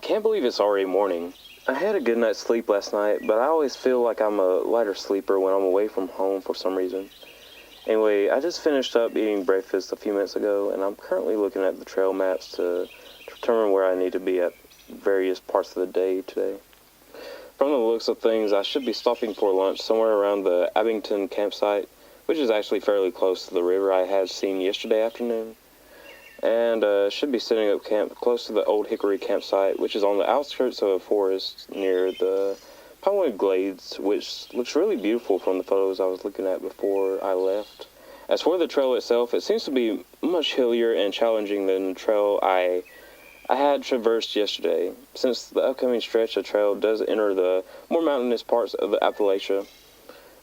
Can't believe it's already morning. I had a good night's sleep last night, but I always feel like I'm a lighter sleeper when I'm away from home for some reason. Anyway, I just finished up eating breakfast a few minutes ago, and I'm currently looking at the trail maps to determine where I need to be at various parts of the day today. From the looks of things, I should be stopping for lunch somewhere around the Abington campsite, which is actually fairly close to the river I had seen yesterday afternoon. And should be setting up camp close to the Old Hickory campsite, which is on the outskirts of a forest near the Pinewood Glades, which looks really beautiful from the photos I was looking at before I left. As for the trail itself, it seems to be much hillier and challenging than the trail I had traversed yesterday, since the upcoming stretch of trail does enter the more mountainous parts of the Appalachia.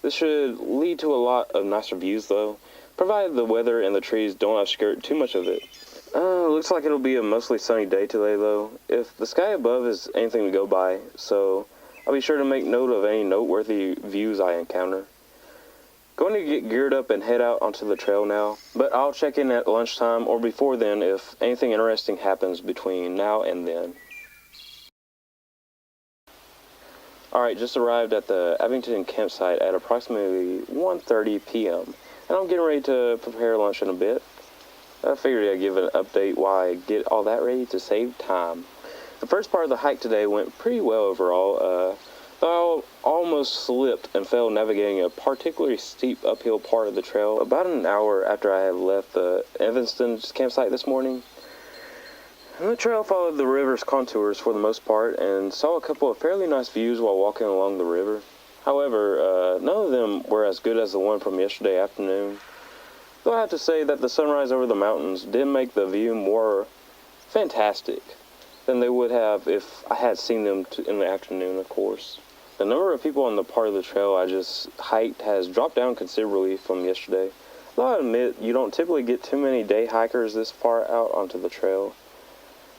This should lead to a lot of nicer views though, provided the weather and the trees don't obscure too much of it. Looks like it'll be a mostly sunny day today though, if the sky above is anything to go by, so I'll be sure to make note of any noteworthy views I encounter. Going to get geared up and head out onto the trail now, but I'll check in at lunchtime or before then if anything interesting happens between now and then. Alright, just arrived at the Abington campsite at approximately 1:30 p.m. and I'm getting ready to prepare lunch in a bit. I figured I'd give an update while I get all that ready to save time. The first part of the hike today went pretty well overall, though I almost slipped and fell navigating a particularly steep uphill part of the trail about an hour after I had left the Evanston campsite this morning. And the trail followed the river's contours for the most part and saw a couple of fairly nice views while walking along the river. However, none of them were as good as the one from yesterday afternoon. Though I have to say that the sunrise over the mountains did make the view more fantastic than they would have if I had seen them in the afternoon, of course. The number of people on the part of the trail I just hiked has dropped down considerably from yesterday. Though I admit you don't typically get too many day hikers this far out onto the trail.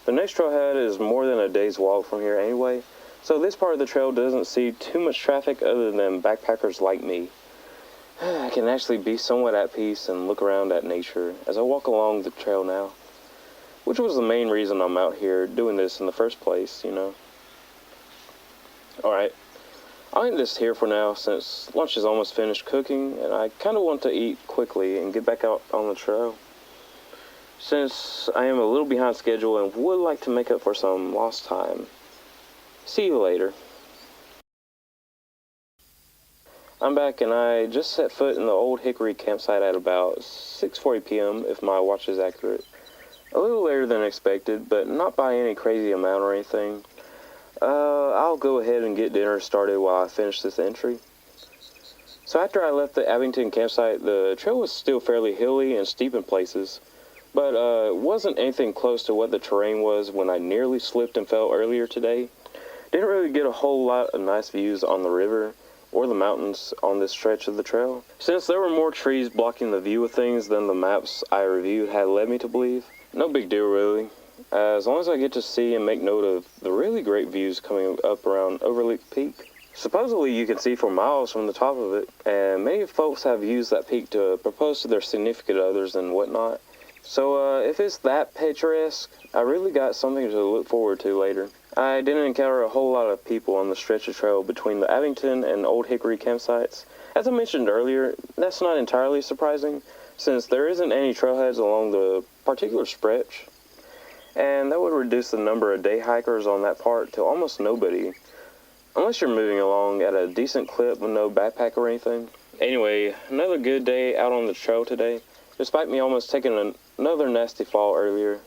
The next trailhead is more than a day's walk from here anyway, so this part of the trail doesn't see too much traffic other than backpackers like me. I can actually be somewhat at peace and look around at nature as I walk along the trail now, which was the main reason I'm out here doing this in the first place, you know. Alright, I'll end this here for now since lunch is almost finished cooking and I kind of want to eat quickly and get back out on the trail. Since I am a little behind schedule and would like to make up for some lost time. See you later. I'm back and I just set foot in the Old Hickory campsite at about 6:40 p.m. if my watch is accurate. A little later than expected, but not by any crazy amount or anything. I'll go ahead and get dinner started while I finish this entry. So after I left the Abington campsite, the trail was still fairly hilly and steep in places, but it wasn't anything close to what the terrain was when I nearly slipped and fell earlier today. Didn't really get a whole lot of nice views on the river or the mountains on this stretch of the trail, since there were more trees blocking the view of things than the maps I reviewed had led me to believe. No big deal really, as long as I get to see and make note of the really great views coming up around Overlook Peak. Supposedly you can see for miles from the top of it, and many folks have used that peak to propose to their significant others and whatnot. So if it's that picturesque, I really got something to look forward to later. I didn't encounter a whole lot of people on the stretch of trail between the Abington and Old Hickory campsites. As I mentioned earlier, that's not entirely surprising, since there isn't any trailheads along the particular stretch, and that would reduce the number of day hikers on that part to almost nobody, unless you're moving along at a decent clip with no backpack or anything. Anyway, another good day out on the trail today, despite me almost taking another nasty fall earlier.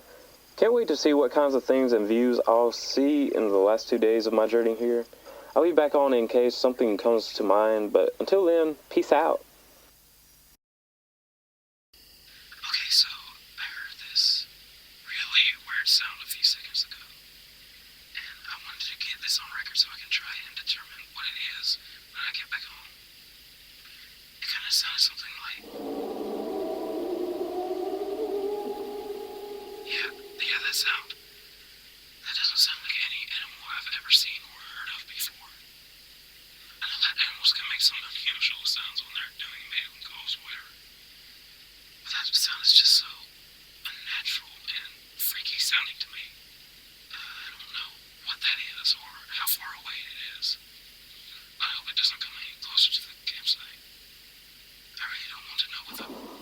Can't wait to see what kinds of things and views I'll see in the last 2 days of my journey here. I'll be back on in case something comes to mind, but until then, peace out. Okay, so I heard this really weird sound a few seconds ago, and I wanted to get this on record so I can try and determine what it is when I get back home. It kind of sounded something like... Yeah, that sound. That doesn't sound like any animal I've ever seen or heard of before. I know that animals can make some unusual sounds when they're doing mating calls or whatever. But that sound is just so unnatural and freaky sounding to me. I don't know of them.